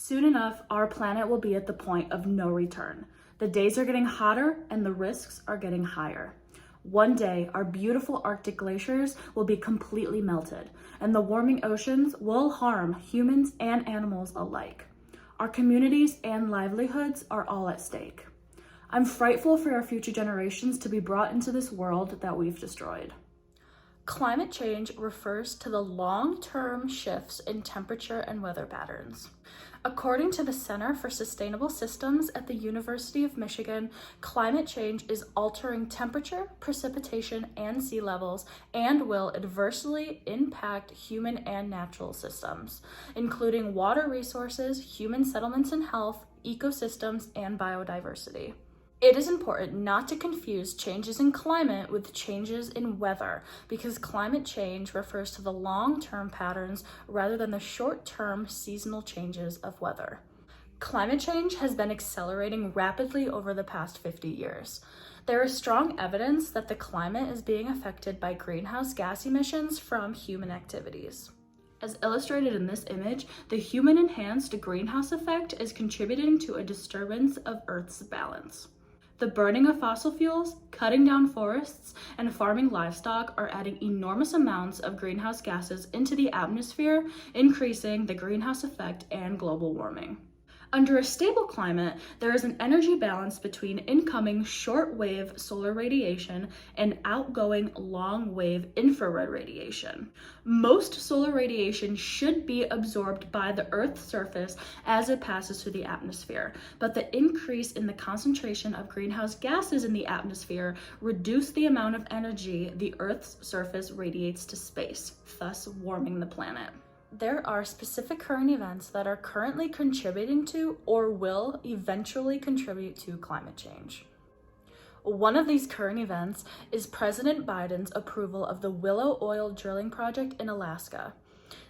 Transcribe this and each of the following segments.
Soon enough, our planet will be at the point of no return. The days are getting hotter and the risks are getting higher. One day, our beautiful Arctic glaciers will be completely melted, and the warming oceans will harm humans and animals alike. Our communities and livelihoods are all at stake. I'm frightful for our future generations to be brought into this world that we've destroyed. Climate change refers to the long-term shifts in temperature and weather patterns. According to the Center for Sustainable Systems at the University of Michigan, climate change is altering temperature, precipitation, and sea levels, and will adversely impact human and natural systems, including water resources, human settlements and health, ecosystems, and biodiversity. It is important not to confuse changes in climate with changes in weather, because climate change refers to the long-term patterns rather than the short-term seasonal changes of weather. Climate change has been accelerating rapidly over the past 50 years. There is strong evidence that the climate is being affected by greenhouse gas emissions from human activities. As illustrated in this image, the human-enhanced greenhouse effect is contributing to a disturbance of Earth's balance. The burning of fossil fuels, cutting down forests, and farming livestock are adding enormous amounts of greenhouse gases into the atmosphere, increasing the greenhouse effect and global warming. Under a stable climate, there is an energy balance between incoming short-wave solar radiation and outgoing long-wave infrared radiation. Most solar radiation should be absorbed by the Earth's surface as it passes through the atmosphere, but the increase in the concentration of greenhouse gases in the atmosphere reduce the amount of energy the Earth's surface radiates to space, thus warming the planet. There are specific current events that are currently contributing to or will eventually contribute to climate change. One of these current events is President Biden's approval of the Willow Oil drilling project in Alaska.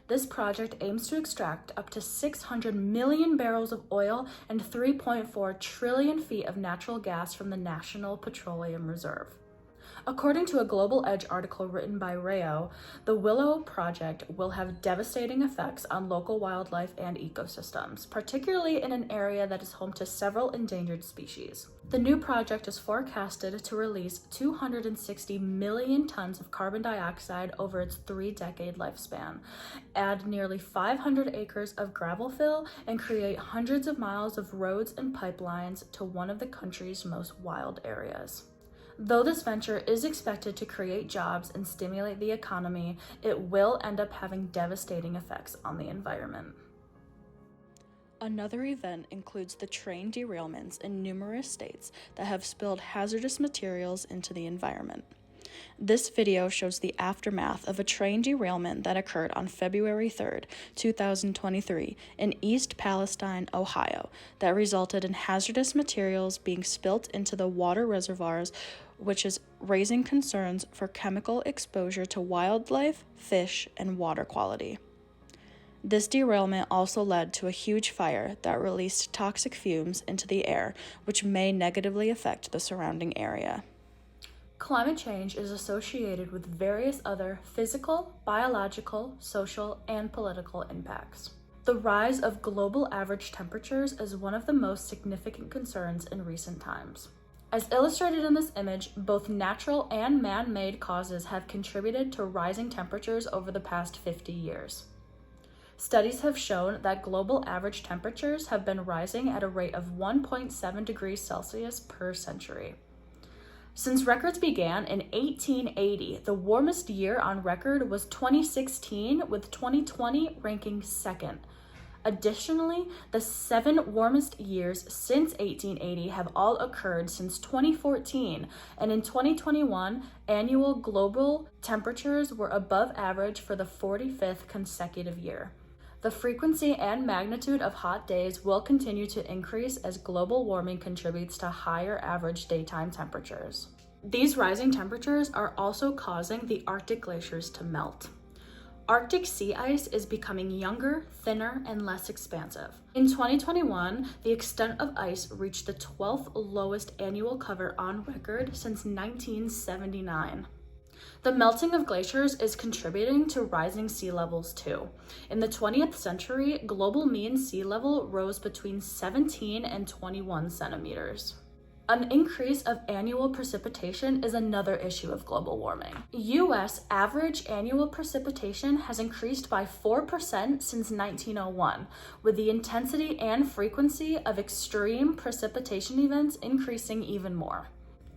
This project aims to extract up to 600 million barrels of oil and 3.4 trillion feet of natural gas from the National Petroleum Reserve. According to a Global Edge article written by Rayo, the Willow project will have devastating effects on local wildlife and ecosystems, particularly in an area that is home to several endangered species. The new project is forecasted to release 260 million tons of carbon dioxide over its 3-decade lifespan, add nearly 500 acres of gravel fill, and create hundreds of miles of roads and pipelines to one of the country's most wild areas. Though this venture is expected to create jobs and stimulate the economy, it will end up having devastating effects on the environment. Another event includes the train derailments in numerous states that have spilled hazardous materials into the environment. This video shows the aftermath of a train derailment that occurred on February 3rd, 2023 in East Palestine, Ohio, that resulted in hazardous materials being spilt into the water reservoirs, which is raising concerns for chemical exposure to wildlife, fish, and water quality. This derailment also led to a huge fire that released toxic fumes into the air, which may negatively affect the surrounding area. Climate change is associated with various other physical, biological, social, and political impacts. The rise of global average temperatures is one of the most significant concerns in recent times. As illustrated in this image, both natural and man-made causes have contributed to rising temperatures over the past 50 years. Studies have shown that global average temperatures have been rising at a rate of 1.7 degrees Celsius per century. Since records began in 1880, the warmest year on record was 2016, with 2020 ranking second. Additionally, the 7 warmest years since 1880 have all occurred since 2014, and in 2021, annual global temperatures were above average for the 45th consecutive year. The frequency and magnitude of hot days will continue to increase as global warming contributes to higher average daytime temperatures. These rising temperatures are also causing the Arctic glaciers to melt. Arctic sea ice is becoming younger, thinner, and less expansive. In 2021, the extent of ice reached the 12th lowest annual cover on record since 1979. The melting of glaciers is contributing to rising sea levels too. In the 20th century, global mean sea level rose between 17 and 21 centimeters. An increase of annual precipitation is another issue of global warming. US average annual precipitation has increased by 4% since 1901, with the intensity and frequency of extreme precipitation events increasing even more.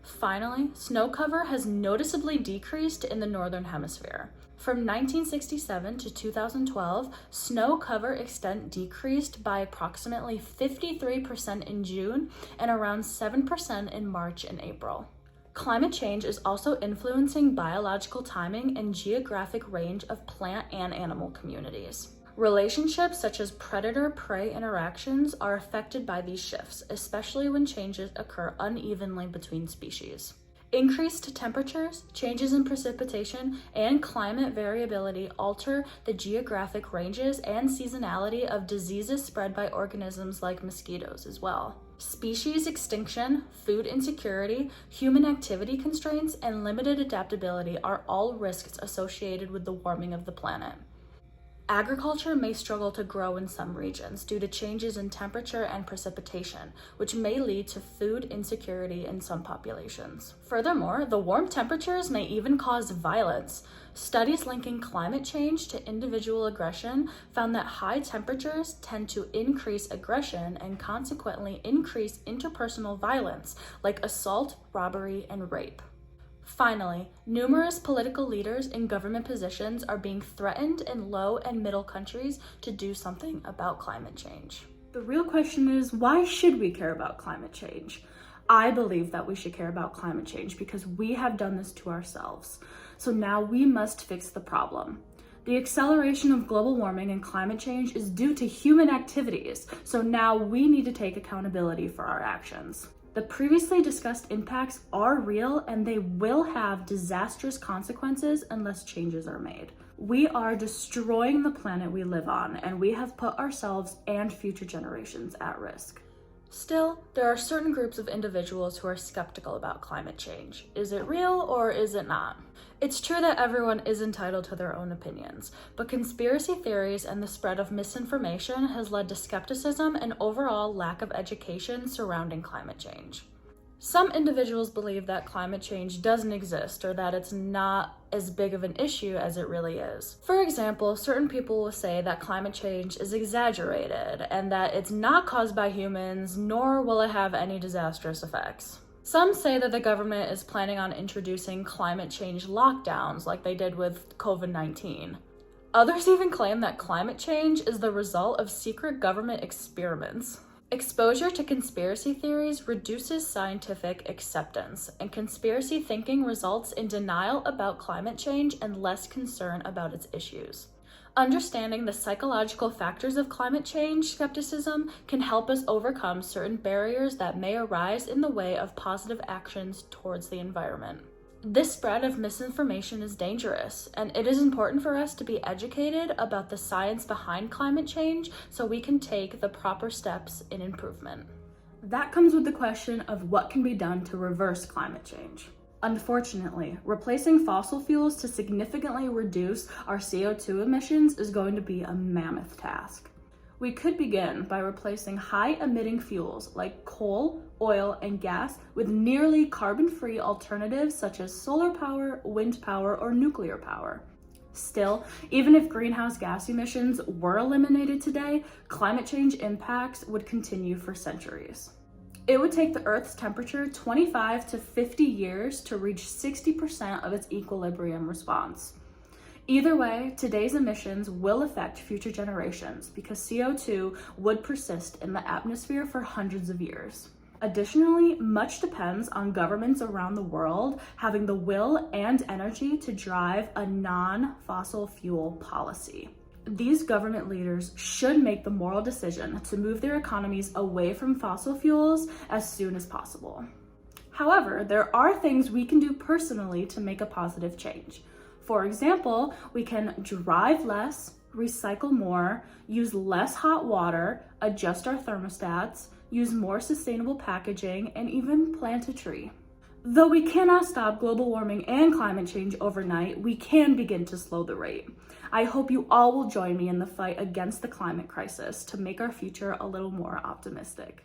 Finally, snow cover has noticeably decreased in the Northern Hemisphere. From 1967 to 2012, snow cover extent decreased by approximately 53% in June and around 7% in March and April. Climate change is also influencing biological timing and geographic range of plant and animal communities. Relationships such as predator-prey interactions are affected by these shifts, especially when changes occur unevenly between species. Increased temperatures, changes in precipitation, and climate variability alter the geographic ranges and seasonality of diseases spread by organisms like mosquitoes as well. Species extinction, food insecurity, human activity constraints, and limited adaptability are all risks associated with the warming of the planet. Agriculture may struggle to grow in some regions due to changes in temperature and precipitation, which may lead to food insecurity in some populations. Furthermore, the warm temperatures may even cause violence. Studies linking climate change to individual aggression found that high temperatures tend to increase aggression and consequently increase interpersonal violence like assault, robbery, and rape. Finally, numerous political leaders in government positions are being threatened in low and middle countries to do something about climate change. The real question is, why should we care about climate change? I believe that we should care about climate change because we have done this to ourselves. So now we must fix the problem. The acceleration of global warming and climate change is due to human activities, so now we need to take accountability for our actions. The previously discussed impacts are real and they will have disastrous consequences unless changes are made. We are destroying the planet we live on, and we have put ourselves and future generations at risk. Still, there are certain groups of individuals who are skeptical about climate change. Is it real or is it not? It's true that everyone is entitled to their own opinions, but conspiracy theories and the spread of misinformation has led to skepticism and overall lack of education surrounding climate change. Some individuals believe that climate change doesn't exist or that it's not as big of an issue as it really is. For example, certain people will say that climate change is exaggerated and that it's not caused by humans, nor will it have any disastrous effects. Some say that the government is planning on introducing climate change lockdowns like they did with COVID-19. Others even claim that climate change is the result of secret government experiments. Exposure to conspiracy theories reduces scientific acceptance, and conspiracy thinking results in denial about climate change and less concern about its issues. Understanding the psychological factors of climate change skepticism can help us overcome certain barriers that may arise in the way of positive actions towards the environment. This spread of misinformation is dangerous, and it is important for us to be educated about the science behind climate change so we can take the proper steps in improvement. That comes with the question of what can be done to reverse climate change. Unfortunately, replacing fossil fuels to significantly reduce our CO2 emissions is going to be a mammoth task. We could begin by replacing high-emitting fuels like coal, oil, and gas with nearly carbon-free alternatives such as solar power, wind power, or nuclear power. Still, even if greenhouse gas emissions were eliminated today, climate change impacts would continue for centuries. It would take the Earth's temperature 25 to 50 years to reach 60% of its equilibrium response. Either way, today's emissions will affect future generations because CO2 would persist in the atmosphere for hundreds of years. Additionally, much depends on governments around the world having the will and energy to drive a non-fossil fuel policy. These government leaders should make the moral decision to move their economies away from fossil fuels as soon as possible. However, there are things we can do personally to make a positive change. For example, we can drive less, recycle more, use less hot water, adjust our thermostats, use more sustainable packaging, and even plant a tree. Though we cannot stop global warming and climate change overnight, we can begin to slow the rate. I hope you all will join me in the fight against the climate crisis to make our future a little more optimistic.